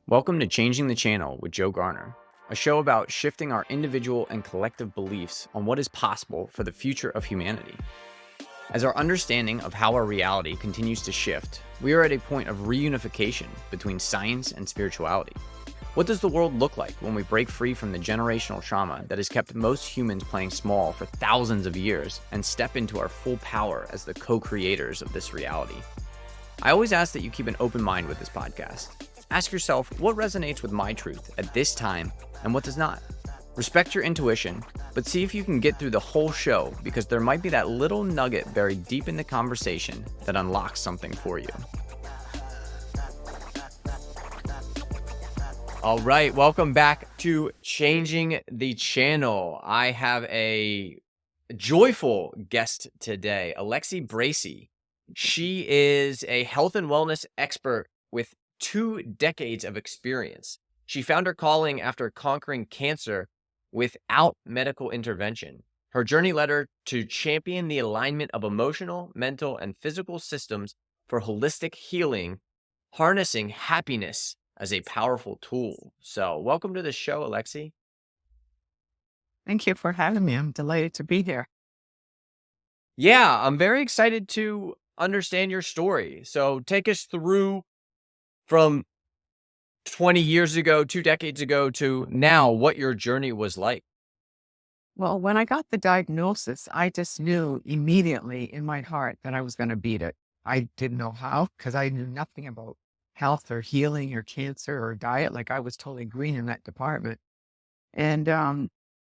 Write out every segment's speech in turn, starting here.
Welcome to Changing the Channel with Joe Garner, a show about shifting our individual and collective beliefs on what is possible for the future of humanity. As our understanding of how our reality continues to shift, we are at a point of reunification between science and spirituality. What does the world look like when we break free from the generational trauma that has kept most humans playing small for thousands of years and step into our full power as the co-creators of this reality? I always ask that you keep an open mind with this podcast. Ask yourself what resonates with my truth at this time and what does not. Respect your intuition, but see if you can get through the whole show because there might be that little nugget buried deep in the conversation that unlocks something for you. All right, welcome back to Changing the Channel. I have a joyful guest today, Alexi Bracey. She is a health and wellness expert with 2 decades of experience. She found her calling after conquering cancer without medical intervention. Her journey led her to champion the alignment of emotional, mental, and physical systems for holistic healing, harnessing happiness as a powerful tool. So, welcome to the show, Alexi. Thank you for having me. I'm delighted to be here. Yeah, I'm very excited to understand your story. So, take us through from 20 years ago, 2 decades ago to now, what your journey was like. Well, when I got the diagnosis, I just knew immediately in my heart that I was going to beat it. I didn't know how because I knew nothing about health or healing or cancer or diet. Like I was totally green in that department. And,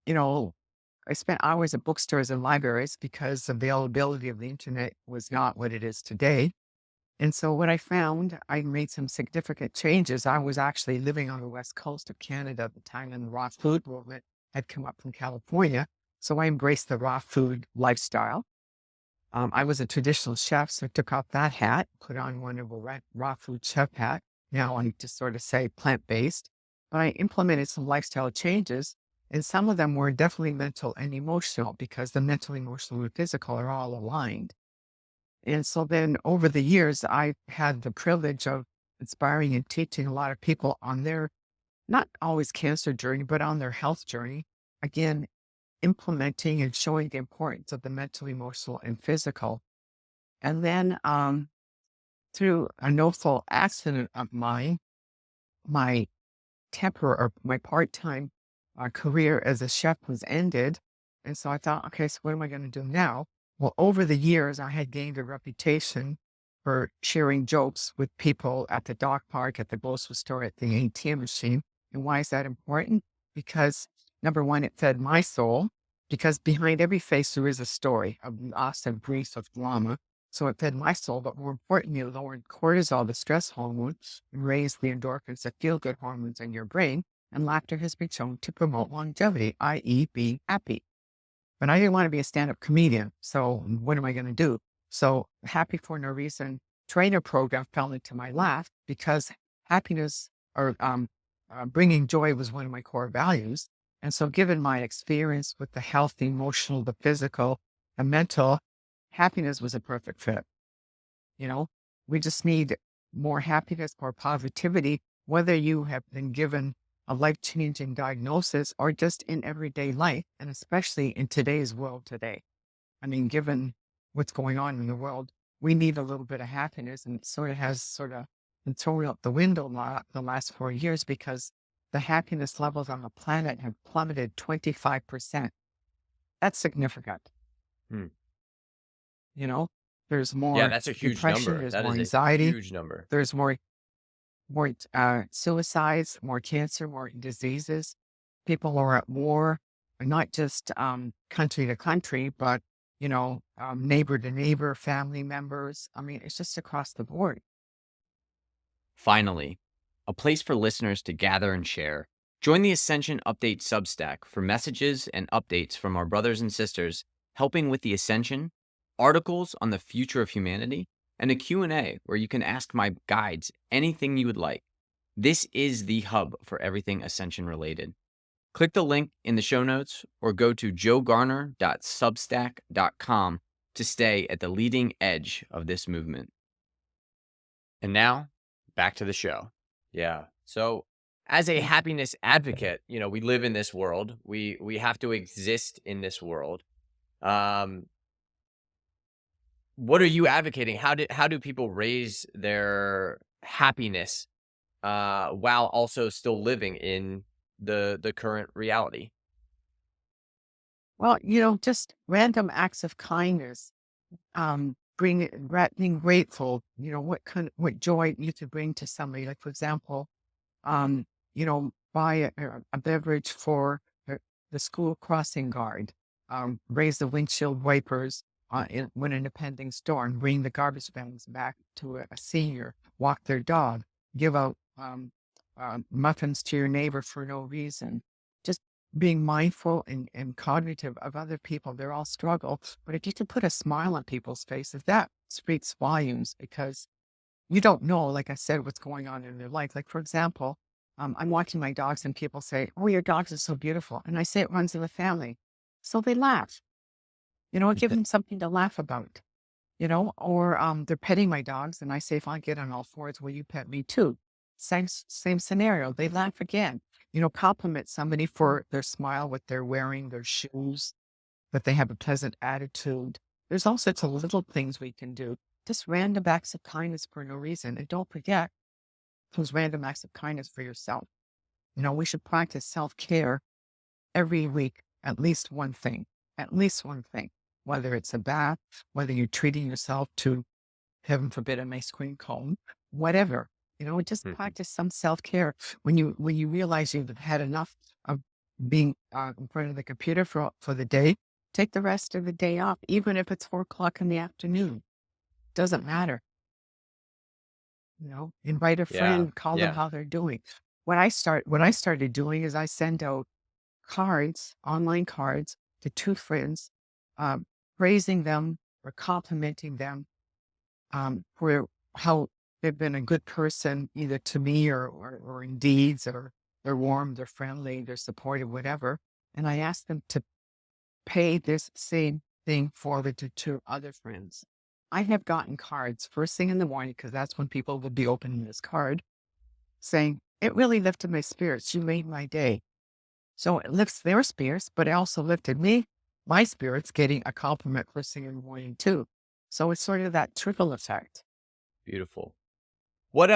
you know, I spent hours at bookstores and libraries because availability of the internet was not what it is today. And so what I found, I made some significant changes. I was actually living on the west coast of Canada at the time, and the raw food movement had come up from California. So I embraced the raw food lifestyle. I was a traditional chef, so I took off that hat, put on one of a raw food chef hat. Now I just sort of say plant-based, but I implemented some lifestyle changes, and some of them were definitely mental and emotional because the mental, emotional, and physical are all aligned. And so then over the years, I've had the privilege of inspiring and teaching a lot of people on their, not always cancer journey, but on their health journey. Again, implementing and showing the importance of the mental, emotional, and physical. And then through a no-fault accident of mine, my or my part-time career as a chef was ended. And so I thought, okay, so what am I going to do now? Well, over the years, I had gained a reputation for sharing jokes with people at the dog park, at the grocery store, at the ATM machine. And why is that important? Because number one, it fed my soul, because behind every face, there is a story of loss and grief, of drama. So it fed my soul, but more importantly, it lowered cortisol, the stress hormone, and raised the endorphins, the feel-good hormones in your brain. And laughter has been shown to promote longevity, i.e. being happy. But I didn't want to be a stand-up comedian. So what am I going to do? So Happy for No Reason trainer program fell into my lap because happiness or bringing joy was one of my core values. And so given my experience with the health, the emotional, the physical, the mental, happiness was a perfect fit. You know, we just need more happiness, more positivity, whether you have been given a life-changing diagnosis or just in everyday life, and especially in today's world today. I mean, given what's going on in the world, we need a little bit of happiness, and it sort of been thrown out the window the last 4 years because the happiness levels on the planet have plummeted 25%. That's significant. Hmm. You know, there's Yeah, more that's a huge depression, number. there's That more is a anxiety, huge number. there's more suicides, more cancer, more diseases. People are at war, not just country to country, but neighbor to neighbor, family members. I mean, it's just across the board. Finally, a place for listeners to gather and share. Join the Ascension Update Substack for messages and updates from our brothers and sisters helping with the ascension, articles on the future of humanity, and a Q&A where you can ask my guides anything you would like. This is the hub for everything ascension related. Click the link in the show notes or go to joegarner.substack.com to stay at the leading edge of this movement. And now, back to the show. Yeah. So, as a Mm. happiness advocate, we live in this world. We have to exist in this world. Um, what are you advocating? How do people raise their happiness while also still living in the current reality? Well, just random acts of kindness, being grateful, what joy you could bring to somebody. Like, for example, um, buy a beverage for the school crossing guard, raise the windshield wipers when in a pending storm, bring the garbage bags back to a senior, walk their dog, give out muffins to your neighbor for no reason. Just being mindful and cognitive of other people. They're all struggle. But if you can put a smile on people's faces, that speaks volumes because you don't know, like I said, what's going on in their life. Like, for example, I'm watching my dogs and people say, "Oh, your dogs are so beautiful." And I say it runs in the family. So they laugh, give them something to laugh about, or they're petting my dogs. And I say, if I get on all fours, will you pet me too? Same scenario. They laugh again, compliment somebody for their smile, what they're wearing, their shoes, that they have a pleasant attitude. There's all sorts of little things we can do. Just random acts of kindness for no reason. And don't forget those random acts of kindness for yourself. We should practice self care every week, at least one thing, whether it's a bath, whether you're treating yourself to, heaven forbid, an ice cream cone, whatever. Just Mhm. practice some self care. When you realize you've had enough of being in front of the computer for the day, take the rest of the day off, even if it's 4 o'clock in the afternoon. Doesn't matter. Invite a Yeah, friend, call them yeah. how they're doing. What I started doing is I send out cards, online cards to two friends, um, praising them or complimenting them for how they've been a good person, either to me or in deeds, or they're warm, they're friendly, they're supportive, whatever. And I ask them to pay this same thing forward to two other friends. I have gotten cards first thing in the morning because that's when people will be opening this card saying, "It really lifted my spirits. You made my day." So it lifts their spirits, but it also lifted my spirits, getting a compliment first thing in the morning too. So it's sort of that trickle effect. Beautiful. What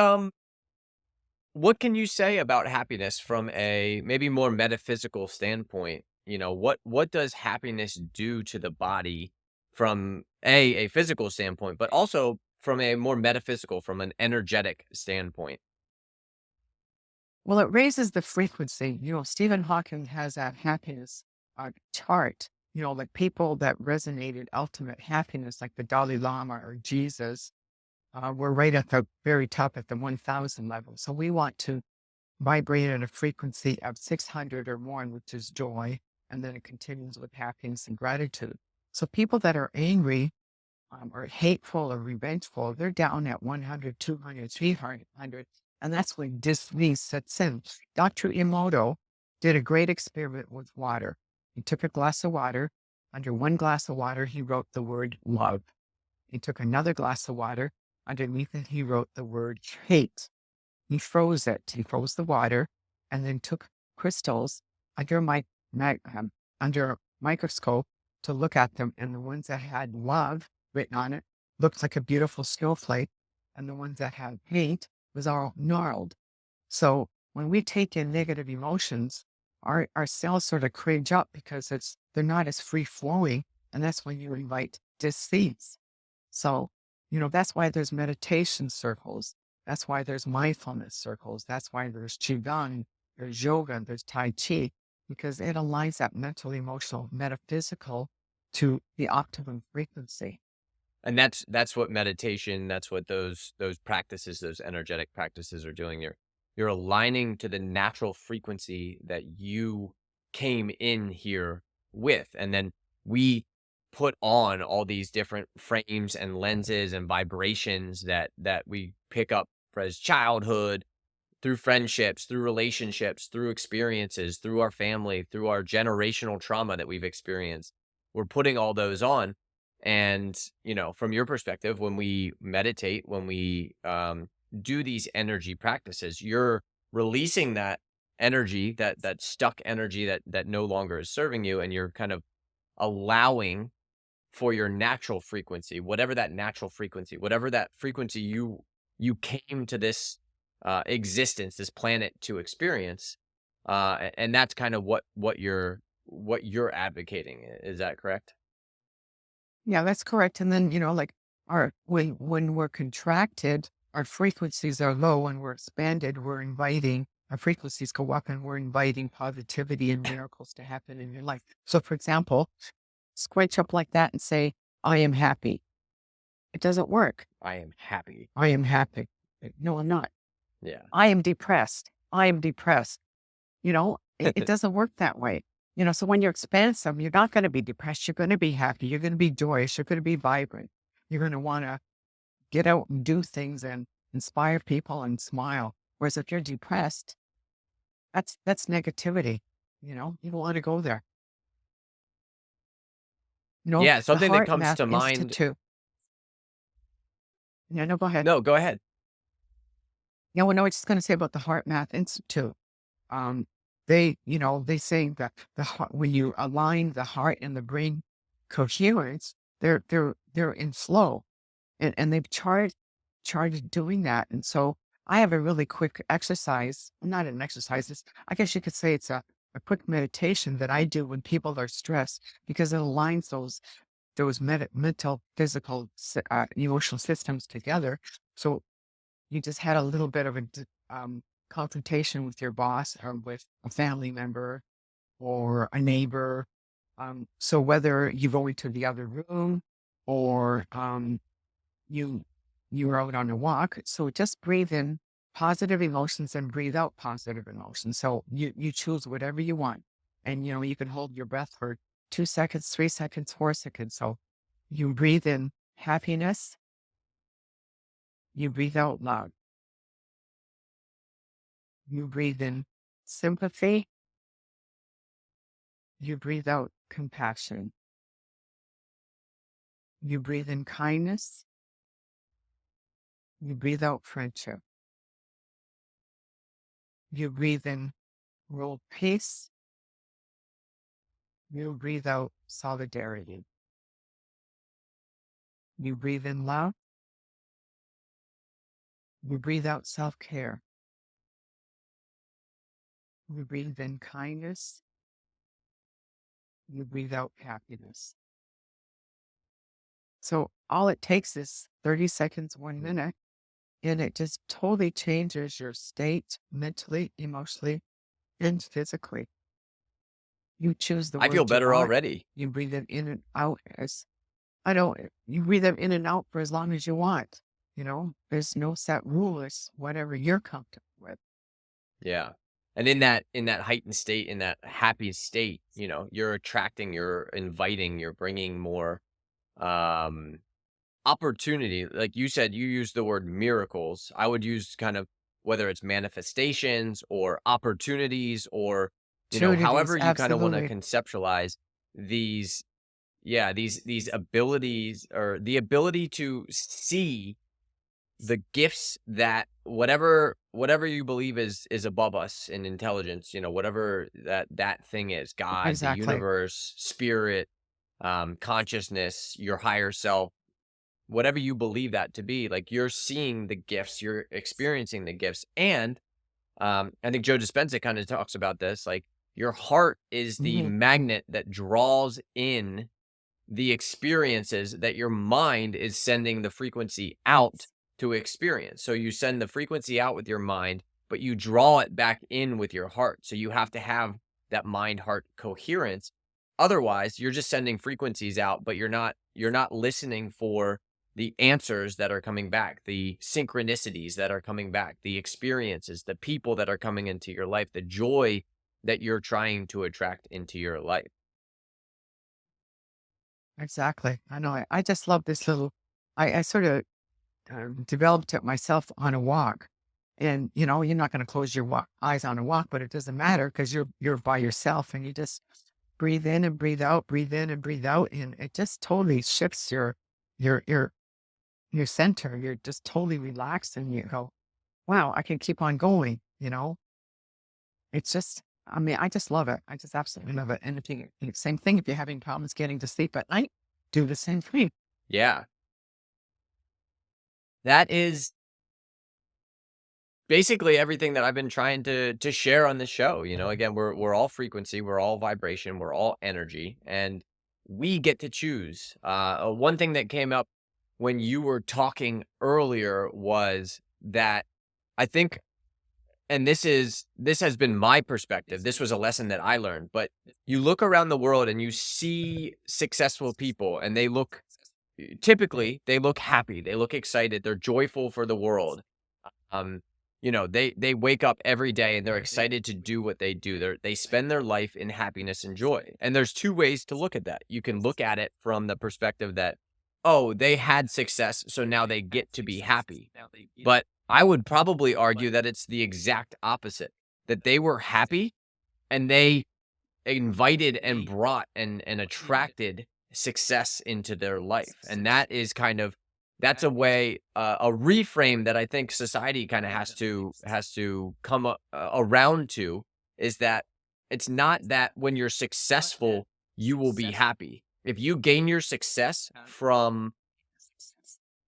can you say about happiness from a maybe more metaphysical standpoint? What does happiness do to the body from a physical standpoint, but also from a more metaphysical, from an energetic standpoint? Well, it raises the frequency. Stephen Hawking has that happiness chart, like people that resonated ultimate happiness, like the Dalai Lama or Jesus, were right at the very top at the 1000 level. So we want to vibrate at a frequency of 600 or more, which is joy. And then it continues with happiness and gratitude. So people that are angry or hateful or revengeful, they're down at 100, 200, 300. And that's when dis-ease sets in. Dr. Emoto did a great experiment with water. He took a glass of water. Under one glass of water, he wrote the word love. He took another glass of water. Underneath it, he wrote the word hate. He froze it. He froze the water and then took crystals under under a microscope to look at them. And the ones that had love written on it looked like a beautiful snowflake. And the ones that had hate was all gnarled. So when we take in negative emotions, our cells sort of cringe up because they're not as free flowing. And that's when you invite disease. So, that's why there's meditation circles. That's why there's mindfulness circles. That's why there's Qigong, there's yoga, there's Tai Chi, because it aligns that mental, emotional, metaphysical to the optimum frequency. And that's what meditation, that's what those practices, those energetic practices are doing. You're aligning to the natural frequency that you came in here with. And then we put on all these different frames and lenses and vibrations that we pick up as childhood, through friendships, through relationships, through experiences, through our family, through our generational trauma that we've experienced. We're putting all those on. And, from your perspective, when we meditate, when we do these energy practices, you're releasing that energy, that stuck energy that no longer is serving you, and you're kind of allowing for your natural frequency, whatever that frequency you came to this existence, this planet to experience. And that's kind of what you're advocating. Is that correct? Yeah, that's correct. And then, like when we're contracted, our frequencies are low. When we're expanded, we're inviting our frequencies go up and we're inviting positivity and miracles to happen in your life. So for example, squinch up like that and say, I am happy. It doesn't work. I am happy. I am happy. No, I'm not. Yeah. I am depressed. I am depressed. It doesn't work that way. So when you're expansive, you're not going to be depressed. You're going to be happy. You're going to be joyous. You're going to be vibrant. You're going to want to get out and do things and inspire people and smile. Whereas if you're depressed, that's negativity. You don't want to go there. Yeah, The something that Heart comes Math to mind. Institute. Yeah, no, go ahead. No, go ahead. Yeah, well, no, I was just going to say about the Heart Math Institute. Um, they say that when you align the heart and the brain coherence, they're in flow, and they've charted doing that. And so I have a really quick exercise, not an exercise. I guess you could say it's a quick meditation that I do when people are stressed because it aligns those mental, physical, emotional systems together. So you just had a little bit of a confrontation with your boss or with a family member or a neighbor. So whether you go into the other room or you you're out on a walk, so just breathe in positive emotions and breathe out positive emotions. So you choose whatever you want, and you can hold your breath for 2 seconds, 3 seconds, 4 seconds. So you breathe in happiness, you breathe out love. You breathe in sympathy. You breathe out compassion. You breathe in kindness. You breathe out friendship. You breathe in world peace. You breathe out solidarity. You breathe in love. You breathe out self-care. You breathe in kindness. You breathe out happiness. So all it takes is 30 seconds, 1 minute, and it just totally changes your state mentally, emotionally, and physically. You choose the I feel words you better want. already. You breathe them in and out you breathe them in and out for as long as you want. There's no set rule. It's whatever you're comfortable with. Yeah. And in that heightened state, in that happy state, you're attracting, you're inviting, you're bringing more um opportunity. Like you said, you used the word miracles. I would use kind of whether it's manifestations or opportunities or Opportunities, however you kind of want to absolutely. conceptualize these, yeah, these abilities, or the ability to see the gifts that whatever you believe is above us in intelligence, whatever that thing is, God, the Exactly. universe, spirit, consciousness, your higher self, whatever you believe that to be, like, you're seeing the gifts, you're experiencing the gifts. And I think Joe Dispenza kind of talks about this, like, your heart is the Mhm. magnet that draws in the experiences that your mind is sending the frequency out to experience. So you send the frequency out with your mind, but you draw it back in with your heart. So you have to have that mind heart coherence. Otherwise, you're just sending frequencies out, but you're not listening for the answers that are coming back, the synchronicities that are coming back, the experiences, the people that are coming into your life, the joy that you're trying to attract into your life. Exactly. I know. I just love this little. I sort of developed it myself on a walk, and you're not going to close your eyes on a walk, but it doesn't matter because you're by yourself, and you just breathe in and breathe out, breathe in and breathe out, and it just totally shifts your your your center. You're just totally relaxed, and you go, "Wow, I can keep on going." you know? It's just, I mean, I just love it. I just absolutely love it. And if you, same thing, if you're having problems getting to sleep at night, do the same thing. Yeah. That is basically everything that I've been trying to share on this show. Again, we're all frequency, we're all vibration, we're all energy, and we get to choose. One thing that came up when you were talking earlier was that I think, and this has been my perspective. This was a lesson that I learned, but you look around the world and you see successful people, and typically they look happy, they look excited, they're joyful for the world. Um, they wake up every day and they're excited to do what they do. They spend their life in happiness and joy. And there's two ways to look at that. You can look at it from the perspective that, oh, they had success, so now they get to be happy. But I would probably argue that it's the exact opposite, that they were happy and they invited and brought and attracted success into their life. And that's a way, a reframe that I think society kind of has to come around to, is that it's not that when you're successful you will be happy. If you gain your success from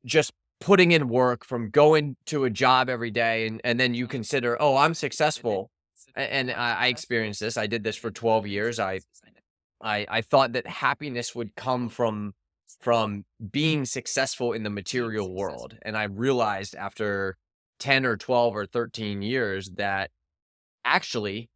just putting in work, from going to a job every day, and then you consider, oh, I'm successful. And I experienced this. I did this for 12 years. I thought that happiness would come from being successful in the material world. And I realized after 10 or 12 or 13 years that actually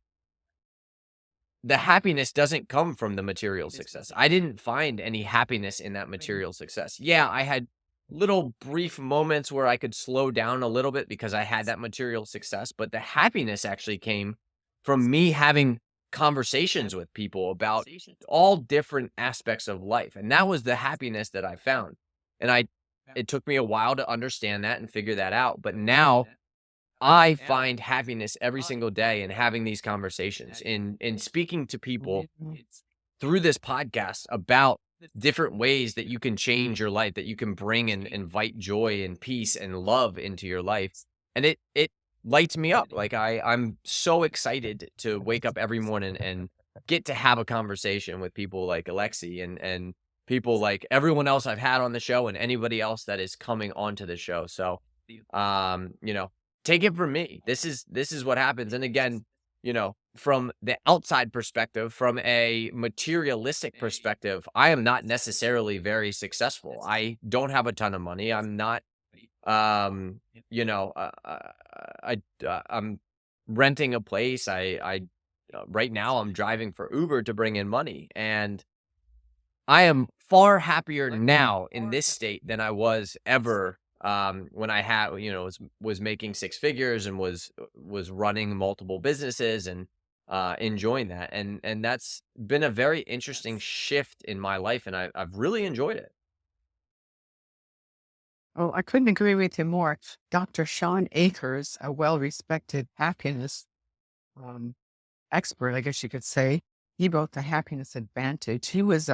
the happiness doesn't come from the material success. I didn't find any happiness in that material success. Yeah, I had little brief moments where I could slow down a little bit because I had that material success, but the happiness actually came from me having conversations with people about all different aspects of life. And that was the happiness that I found. And it took me a while to understand that and figure that out, but now I find happiness every single day in having these conversations, in speaking to people through this podcast about different ways that you can change your life, that you can bring and invite joy and peace and love into your life. And it lights me up. Like I'm so excited to wake up every morning and get to have a conversation with people like Alexi and people like everyone else I've had on the show and anybody else that is coming onto the show. So um, you know, take it from me. This is what happens. And again, from the outside perspective, from a materialistic perspective, I am not necessarily very successful. I don't have a ton of money. I'm not, um, I'm renting a place. Right now I'm driving for Uber to bring in money, and I am far happier now in this state than I was ever, when I was making six figures and was running multiple businesses and enjoying that. And that's been a very interesting shift in my life, and I've really enjoyed it. Oh, I couldn't agree with you more. Dr. Sean Akers, a well-respected happiness um, expert, I guess you could say, he wrote The Happiness Advantage. He was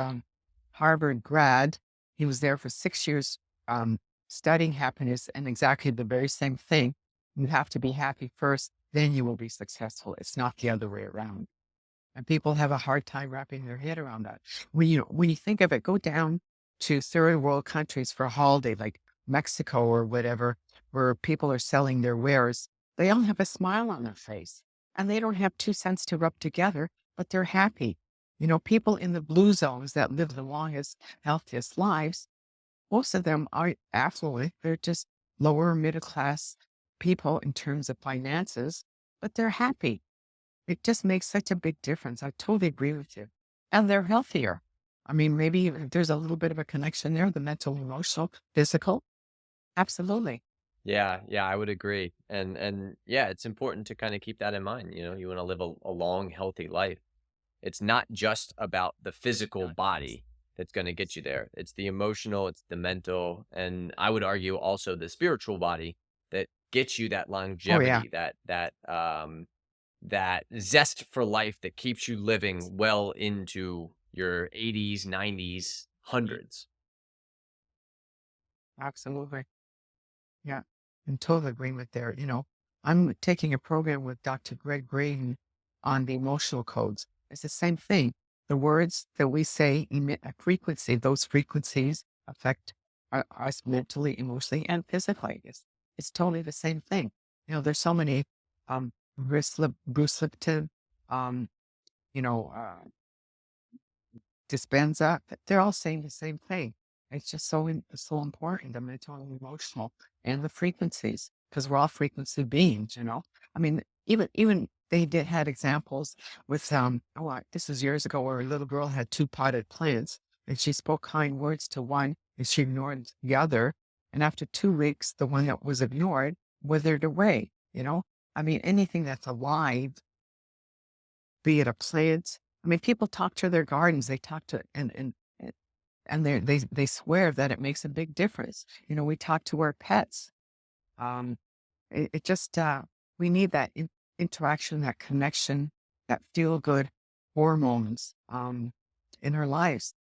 Harvard grad. He was there for 6 years um, studying happiness and exactly the very same thing. You have to be happy first, then you will be successful. It's not the other way around. And people have a hard time wrapping their head around that. When you think of it, go down to third world countries for a holiday, like Mexico or whatever, where people are selling their wares. They all have a smile on their face and they don't have 2 cents to rub together, but they're happy. People in the blue zones that live the longest, healthiest lives, most of them are affluent. They're just lower middle class people in terms of finances, but they're happy. It just makes such a big difference. I totally agree with you. And they're healthier. I mean, maybe if there's a little bit of a connection there, the mental, emotional, physical. Absolutely. Yeah, I would agree. And yeah, it's important to kind of keep that in mind. You want to live a long, healthy life. It's not just about the physical body that's going to get you there. It's the emotional, it's the mental, and I would argue also the spiritual body that gets you that Oh, yeah. longevity, that zest for life that keeps you living well into your 80s, 90s, hundreds. Absolutely. Yeah. I'm totally agreeing with there. I'm taking a program with Dr. Greg Braden on the emotional codes. It's the same thing. The words that we say emit a frequency. Those frequencies affect us mentally, emotionally, and physically. It's totally the same thing. There's so many Bruce Lipton, um, you know, Dispenza, they're all saying the same thing. It's just so important, the mental and emotional and the frequencies, because we're all frequency beings. I mean, even they had examples with this was years ago where a little girl had two potted plants and she spoke kind words to one and she ignored the other. And after 2 weeks, the one that was ignored withered away. I mean, anything that's alive, be it a plant. I mean, people talk to their gardens. They talk to and they swear that it makes a big difference. We talk to our pets. Um, it just we need that interaction, that connection, that feel good hormones in our lives.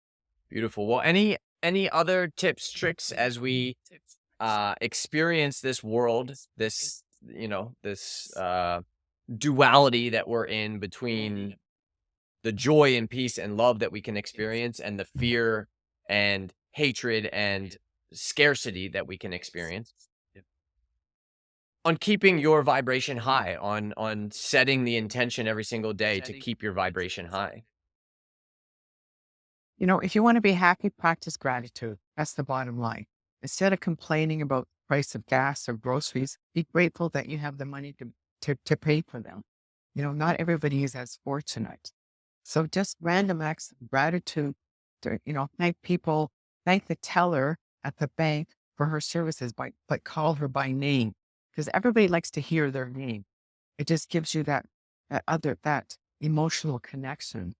Beautiful. Well, any other tips, tricks as we experience this world, this this duality that we're in between the joy and peace and love that we can experience and the fear and hatred and scarcity that we can experience, on keeping your vibration high, on setting the intention every single day to keep your vibration high. If you want to be happy, practice gratitude. That's the bottom line. Instead of complaining about the price of gas or groceries, be grateful that you have the money to pay for them. Not everybody is as fortunate. So just random acts of gratitude to, thank people, thank the teller at the bank for her services, but call her by name because everybody likes to hear their name. It just gives you that emotional connection.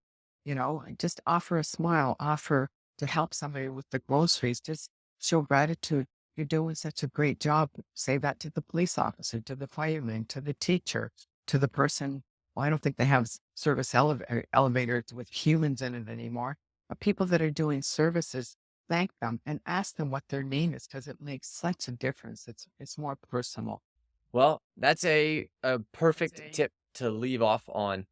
And just offer a smile, offer to help somebody with the groceries, just show gratitude. You're doing such a great job. Say that to the police officer, to the fireman, to the teacher, to the person. Well, I don't think they have service elevators with humans in it anymore. But people that are doing services, thank them and ask them what their name is because it makes such a difference. It's more personal. Well, that's a perfect tip to leave off on.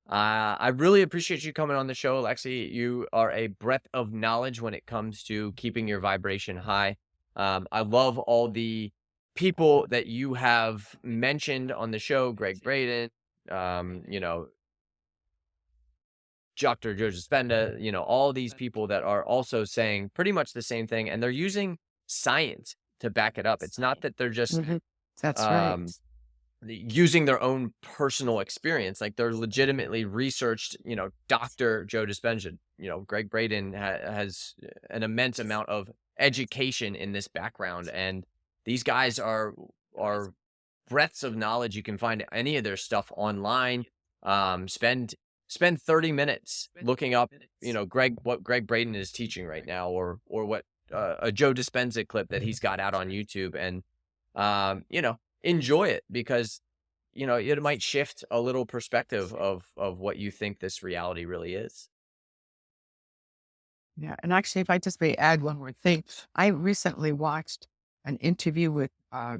I really appreciate you coming on the show, Alexi. You are a breadth of knowledge when it comes to keeping your vibration high. I love all the people that you have mentioned on the show, Greg Braden, you know, Dr. Joe Dispenza, all these people that are also saying pretty much the same thing, and they're using science to back it up. It's not that they're just Mhm. That's right. um, using their own personal experience. Like they're legitimately researched, Dr. Joe Dispenza, Greg Braden has an immense amount of education in this background. And these guys are breadths of knowledge. You can find any of their stuff online. Spend 30 minutes looking up, what Greg Braden is teaching right now, or what a Joe Dispenza clip that he's got out on YouTube, and enjoy it, because it might shift a little perspective of what you think this reality really is. Yeah, and actually, if I just may add one more thing, I recently watched an interview with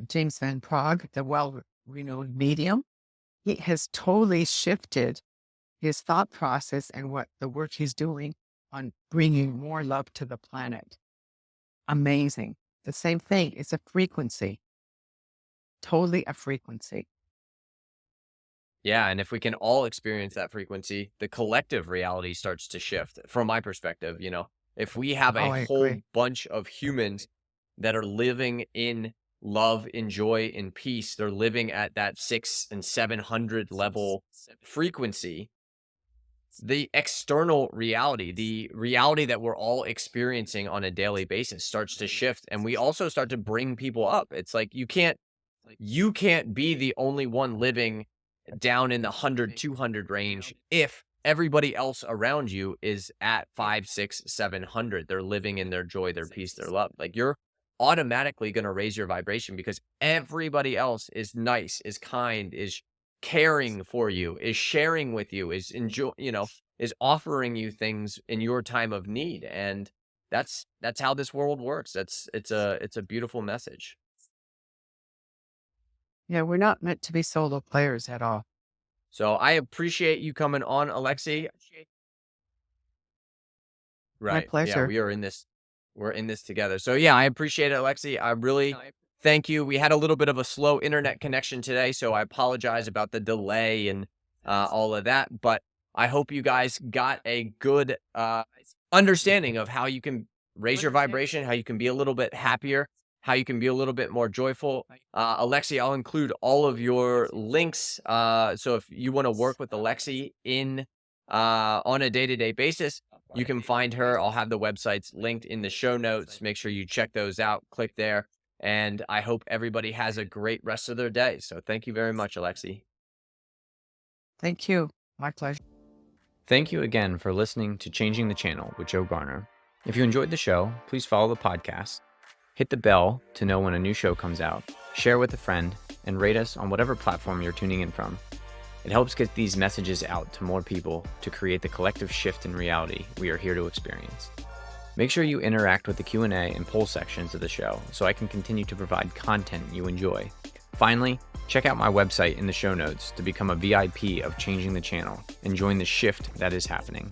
James Van Prague, the well-renowned medium. He has totally shifted his thought process and what the work he's doing on bringing more love to the planet. Amazing. The same thing. It's a frequency, totally a frequency. Yeah, and if we can all experience that frequency, the collective reality starts to shift. From my perspective, if we have a Oh, I whole agree. bunch of humans that are living in love, in joy, in peace, they're living at that 600 and 700 level frequency. The external reality, the reality that we're all experiencing on a daily basis, starts to shift, and we also start to bring people up. It's like you can't be the only one living down in the 100, 200 range if everybody else around you is at 5, 6, 700. They're living in their joy, their peace, their love. Like, you're automatically going to raise your vibration because everybody else is nice, is kind, is caring for you, is sharing with you, is is offering you things in your time of need. And that's how this world works. It's a beautiful message. Yeah, we're not meant to be solo players at all. So I appreciate you coming on, Alexi. My Right. Yeah, pleasure. we're in this together. So yeah, I appreciate it, Alexi. I really thank you. We had a little bit of a slow internet connection today, so I apologize about the delay and all of that. But I hope you guys got a good understanding of how you can raise your vibration, how you can be a little bit happier, how you can be a little bit more joyful. Alexi, I'll include all of your links. So if you want to work with Alexi in on a day-to-day basis, you can find her. I'll have the websites linked in the show notes. Make sure you check those out. Click there. And I hope everybody has a great rest of their day. So thank you very much, Alexi. Thank you. My pleasure. Thank you again for listening to Changing the Channel with Joe Garner. If you enjoyed the show, please follow the podcast, hit the bell to know when a new show comes out, share with a friend, and rate us on whatever platform you're tuning in from. It helps get these messages out to more people to create the collective shift in reality we are here to experience. Make sure you interact with the Q&A and poll sections of the show so I can continue to provide content you enjoy. Finally, check out my website in the show notes to become a VIP of Changing the Channel and join the shift that is happening.